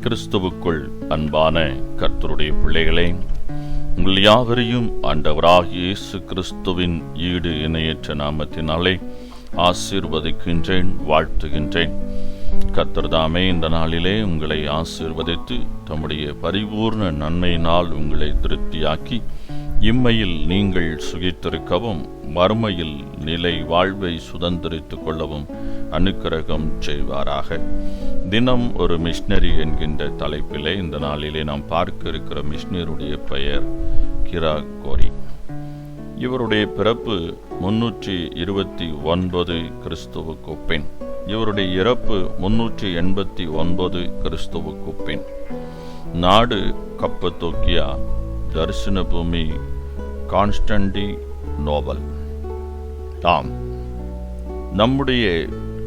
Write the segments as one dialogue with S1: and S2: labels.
S1: கிறிஸ்துவுக்குள் அன்பான கர்த்தருடைய பிள்ளைகளே, உங்கள் யாவரையும் ஆண்டவராகிய இயேசு கிறிஸ்துவின் ஈடு இணையற்ற நாமத்தினாலே ஆசீர்வதிக்கின்றேன், வாழ்த்துகின்றேன். கர்த்தர் தாமே இந்த நாளிலே உங்களை ஆசீர்வதித்து தம்முடைய பரிபூர்ண நன்மையினால் உங்களை திருப்தியாக்கி இம்மையில் நீங்கள் சுகித்திருக்கவும் மறுமையில் நிலை வாழ்வை சுதந்திரித்துக் கொள்ளவும் அனுக்கிரகம் செய்வாராக. தினம் ஒரு மிஷனரி என்கின்ற தலைப்பிலே இந்த நாளிலே நாம் பார்க்க இருக்கிற மிஷனருடைய பெயர் கிரகோரி. இவருடைய பிறப்பு 329 கிறிஸ்துவுக்கு பின், இவருடைய இறப்பு 389 கிறிஸ்துவுக்கு பின். நாடு கப்பத்தோக்கியா, தரிசன பூமி கான்ஸ்டன்டினோபல். ஆம், நம்முடைய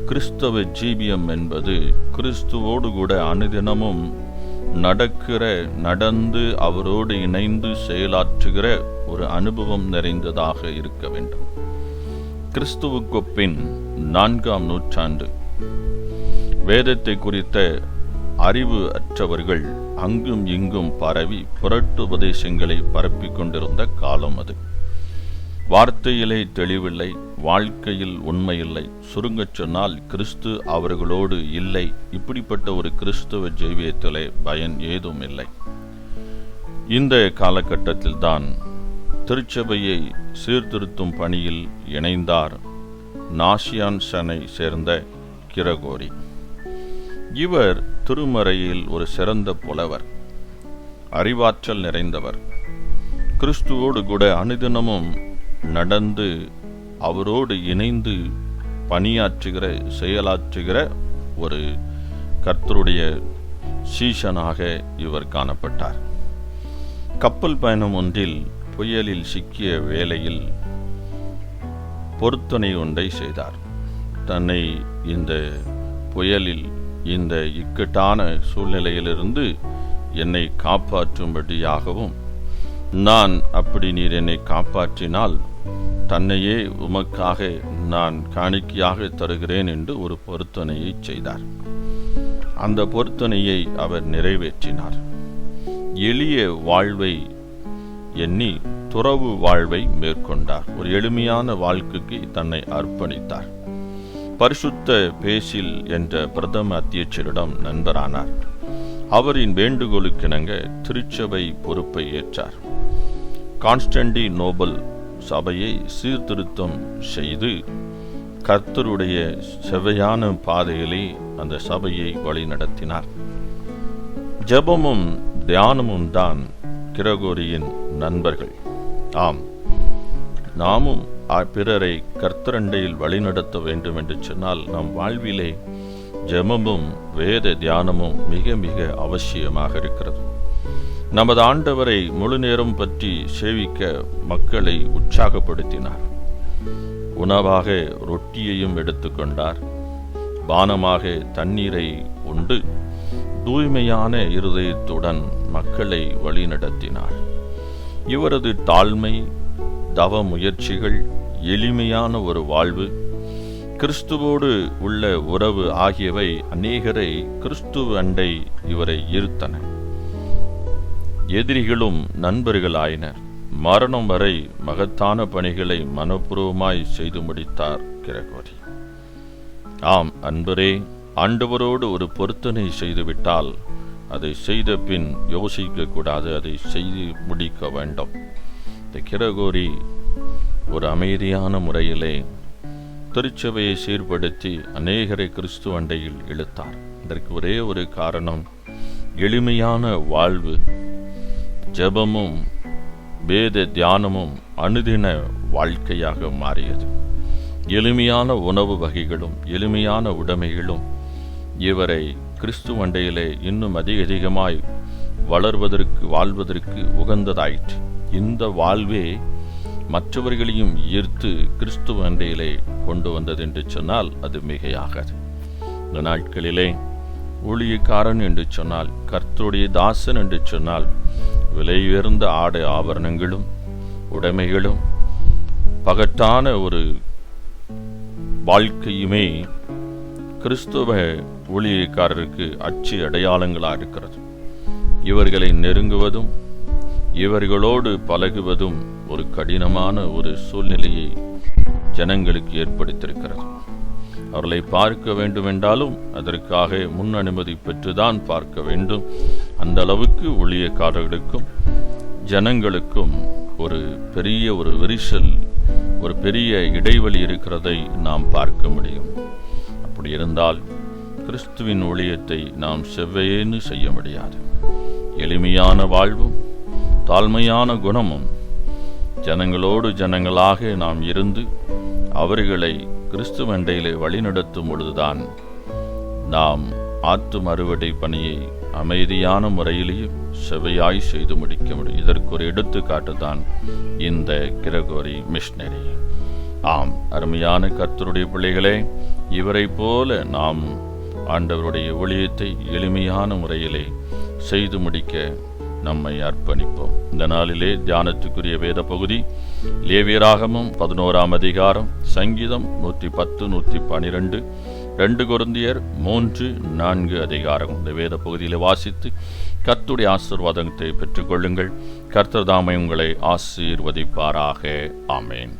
S1: கிறிஸ்தவ ஜீவியம் என்பது கிறிஸ்துவோடு கூட அனுதினமும் நடந்து அவரோடு இணைந்து செயலாற்றுகிற ஒரு அனுபவம் நிறைந்ததாக இருக்க வேண்டும். கிறிஸ்துவுக்கு பின் 4ஆம் நூற்றாண்டு வேதத்தை குறித்த அறிவு அற்றவர்கள் அங்கும் இங்கும் பரவி புரட்டு உபதேசங்களை பரப்பிக் கொண்டிருந்த காலம் அது. வார்த்தையிலே தெளிவில்லை, வாழ்க்கையில் உண்மையில்லை. சுருங்கச் சொன்னால் கிறிஸ்து அவர்களோடு இல்லை. இப்படிப்பட்ட ஒரு கிறிஸ்துவ ஜீவியத்திலே பயன் ஏதும் இல்லை. இந்த காலகட்டத்தில் தான் திருச்சபையை சீர்திருத்தும் பணியில் இணைந்தார் நாசியான்சனை சேர்ந்த கிரகோரி. இவர் திருமறையில் ஒரு சிறந்த புலவர், அறிவாற்றல் நிறைந்தவர். கிறிஸ்துவோடு கூட அனுதினமும் நடந்து அவரோடு இணைந்து பணியாற்றுகிற செயலாற்றுகிற ஒரு கர்த்தருடைய சீஷனாக இவர் காணப்பட்டார். கப்பல் பயணம் ஒன்றில் புயலில் சிக்கிய வேளையில் பொருத்தனை ஒன்றை செய்தார். தன்னை இந்த புயலில், இந்த இக்கட்டான சூழ்நிலையிலிருந்து என்னை காப்பாற்றும்படியாகவும், நான் அப்படி நீர் என்னை காப்பாற்றினால் தன்னையே உமக்காக நான் காணிக்கையாக தருகிறேன் என்று ஒரு பொருத்தனையை செய்தார். அந்த பொருத்தனையை அவர் நிறைவேற்றினார். எளிய வாழ்வை எண்ணி துறவு வாழ்வை மேற்கொண்டார். ஒரு எளிமையான வாழ்க்கைக்கு தன்னை அர்ப்பணித்தார். பரிசுத்த பேசில் என்ற பிரதம அத்தியட்சரிடம் நண்பரானார். அவரின் வேண்டுகோளுக்கிணங்க திருச்சபை பொறுப்பை ஏற்றார். கான்ஸ்டன்டினோபல் சபையை சீர்திருத்தம் செய்து கர்த்தருடைய செவ்வையான பாதையிலே அந்த சபையை வழிநடத்தினார். ஜெபமும் தியானமும் தான் கிரகோரியின் நண்பர்கள். ஆம், நாமும் பிறரை கர்த்தரண்டையில் வழிநடத்த வேண்டும் என்று சொன்னால் நம் வாழ்விலே ஜெபமும் வேத தியானமும் மிக மிக அவசியமாக இருக்கிறது. நமது ஆண்டவரை முழு நேரம் பற்றி சேவிக்க மக்களை உற்சாகப்படுத்தினார். உணவாக ரொட்டியையும் எடுத்துக்கொண்டார். பானமாக தண்ணீரை உண்டு தூய்மையான இருதயத்துடன் மக்களை வழிநடத்தினார். இவரது தாழ்மை, தவ முயற்சிகள், எளிமையான ஒரு வாழ்வு, கிறிஸ்துவோடு உள்ள உறவு ஆகியவை அநேகரை கிறிஸ்துவ அண்டை இவரை ஈர்த்தன. எதிரிகளும் நண்பர்களாயினர். மரணம் வரை மகத்தான பணிகளை மனப்பூர்வமாய் செய்து முடித்தார் கிரகோரி. ஆம் அன்பரே, ஆண்டவரோடு ஒரு பொருத்தனை செய்துவிட்டால் அதை செய்த பின் யோசிக்க கூடாது, அதை செய்து முடிக்க வேண்டும். இந்த கிரகோரி ஒரு அமைதியான முறையிலே திருச்சபையை சீர்படுத்தி அநேகரை கிறிஸ்துவ அண்டையில் இழுத்தார். இதற்கு ஒரே ஒரு காரணம், எளிமையான வாழ்வு, ஜெபமும் வேத தியானமும் அனுதின வாழ்க்கையாக மாறியது. எளிமையான உணவு வகைகளும் எளிமையான உடைமைகளும் இவரை கிறிஸ்துவ அண்டையிலே இன்னும் அதிகமாய் வாழ்வதற்கு உகந்ததாயிற்று. இந்த வாழ்வே மற்றவர்களையும் ஈர்த்து கிறிஸ்துவ அண்டையிலே கொண்டு வந்தது என்று சொன்னால் அது மிகையாகாது. இந்த நாட்களிலே ஊழியக்காரன் என்று சொன்னால், கர்த்தருடைய தாசன் என்று சொன்னால், விலை உயர்ந்த ஆடை ஆபரணங்களும் உடைமைகளும் பகட்டான ஒரு வாழ்க்கையுமே கிறிஸ்துவ ஊழியக்காரருக்கு அச்சு அடையாளங்களாக இருக்கிறது. இவர்களை நெருங்குவதும் இவர்களோடு பழகுவதும் ஒரு கடினமான ஒரு சூழ்நிலையை ஜனங்களுக்கு ஏற்படுத்தியிருக்கிறது. அவர்களை பார்க்க வேண்டுமென்றாலும் அதற்காக முன் அனுமதி பெற்றுதான் பார்க்க வேண்டும். அந்த அளவுக்கு ஊழியக்காரர்களுக்கும் ஜனங்களுக்கும் ஒரு பெரிய ஒரு விரிசல், ஒரு பெரிய இடைவெளி இருக்கிறதை நாம் பார்க்க முடியும். அப்படி இருந்தால் கிறிஸ்துவின் ஊழியத்தை நாம் செவ்வையேன்னு செய்ய முடியாது. எளிமையான வாழ்வும் தாழ்மையான குணமும் ஜனங்களோடு ஜனங்களாக நாம் இருந்து அவர்களை கிறிஸ்துவண்டையிலே வழிநடத்தும் பொழுதுதான் நாம் ஆத்தும அறுவடை பணியை அமைதியான முறையிலேயும் செவையாய் செய்து முடிக்க முடியும். இதற்கு ஒரு எடுத்துக்காட்டு தான் இந்த கிரகோரி மிஷனரி. ஆம், அருமையான கர்த்தருடைய பிள்ளைகளே, இவரை போல நாம் ஆண்டவருடைய ஊழியத்தை எளிமையான முறையிலே செய்து முடிக்க நம்மை அர்ப்பணிப்போம். இந்த நாளிலே தியானத்துக்குரிய வேத பகுதி லேவியராகமம் 11ஆம் அதிகாரம், சங்கீதம் 110, 112, 2 கொரிந்தியர் 3, 4 அதிகாரம். இந்த வேத பகுதியிலே வாசித்து கர்த்தருடைய ஆசீர்வாதத்தை பெற்றுக்கொள்ளுங்கள். கர்த்தர் தாமே உங்களை ஆசீர்வதிப்பாராக. ஆமேன்.